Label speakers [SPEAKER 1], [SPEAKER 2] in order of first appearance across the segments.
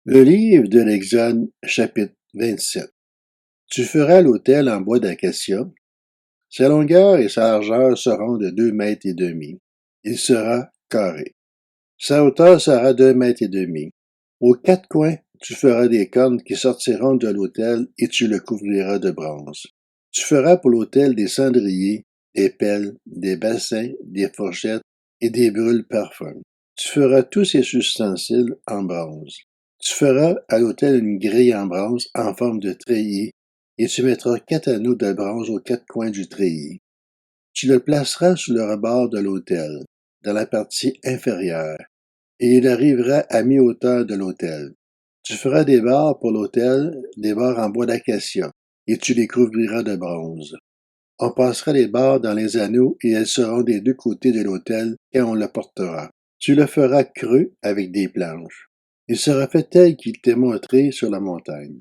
[SPEAKER 1] Le livre de l'Exode, chapitre 27. Tu feras l'autel en bois d'acacia. Sa longueur et sa largeur seront de 2 mètres et demi. Il sera carré. Sa hauteur sera 2 mètres et demi. Aux 4 coins, tu feras des cornes qui sortiront de l'autel et tu le couvriras de bronze. Tu feras pour l'autel des cendriers, des pelles, des bassins, des fourchettes et des brûle-parfums. Tu feras tous ces ustensiles en bronze. Tu feras à l'autel une grille en bronze en forme de treillis, et tu mettras 4 anneaux de bronze aux 4 coins du treillis. Tu le placeras sous le rebord de l'autel, dans la partie inférieure, et il arrivera à mi-hauteur de l'autel. Tu feras des barres pour l'autel, des barres en bois d'acacia, et tu les couvriras de bronze. On passera les barres dans les anneaux, et elles seront des 2 côtés de l'autel quand on le portera. Tu le feras creux avec des planches. Il sera fait tel qu'il t'est montré sur la montagne.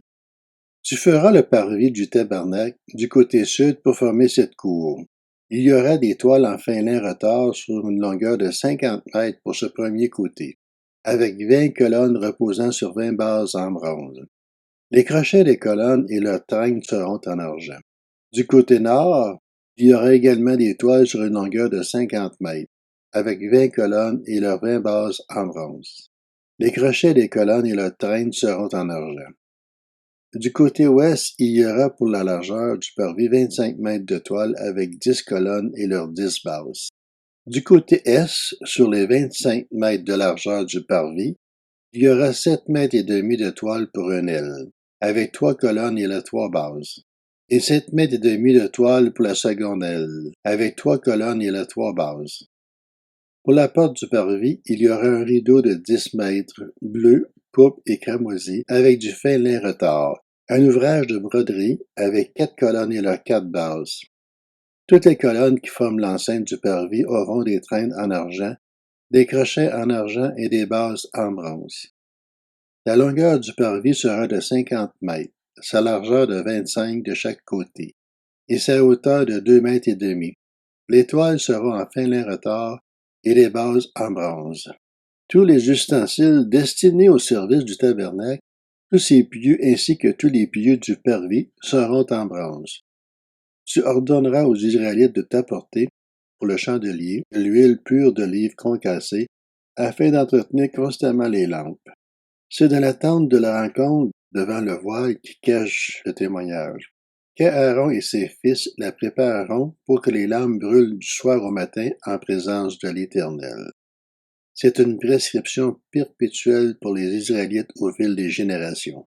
[SPEAKER 1] Tu feras le parvis du tabernacle du côté sud pour former cette cour. Il y aura des toiles en fin lin retors sur une longueur de 50 mètres pour ce premier côté, avec 20 colonnes reposant sur 20 bases en bronze. Les crochets des colonnes et leurs traînes seront en argent. Du côté nord, il y aura également des toiles sur une longueur de 50 mètres, avec 20 colonnes et leurs 20 bases en bronze. Les crochets des colonnes et leurs traînes seront en argent. Du côté ouest, il y aura pour la largeur du parvis 25 mètres de toile avec 10 colonnes et leurs 10 bases. Du côté est, sur les 25 mètres de largeur du parvis, il y aura 7 mètres et demi de toile pour une aile, avec 3 colonnes et les 3 bases, et 7 mètres et demi de toile pour la seconde aile, avec 3 colonnes et les 3 bases. Pour la porte du parvis, il y aura un rideau de 10 mètres, bleu, pourpre et cramoisi, avec du fin lin retors, un ouvrage de broderie avec 4 colonnes et leurs 4 bases. Toutes les colonnes qui forment l'enceinte du parvis auront des traînes en argent, des crochets en argent et des bases en bronze. La longueur du parvis sera de 50 mètres, sa largeur de 25 de chaque côté, et sa hauteur de 2 mètres et demi. Les toiles seront en fin lin retors et les bases en bronze. Tous les ustensiles destinés au service du tabernacle, tous ses pieux ainsi que tous les pieux du parvis seront en bronze. Tu ordonneras aux Israélites de t'apporter, pour le chandelier, de l'huile pure d'olive concassée, afin d'entretenir constamment les lampes. C'est dans la tente de la rencontre, devant le voile qui cache le témoignage, qu'Aaron et ses fils la prépareront pour que les lampes brûlent du soir au matin en présence de l'Éternel. C'est une prescription perpétuelle pour les Israélites au fil des générations.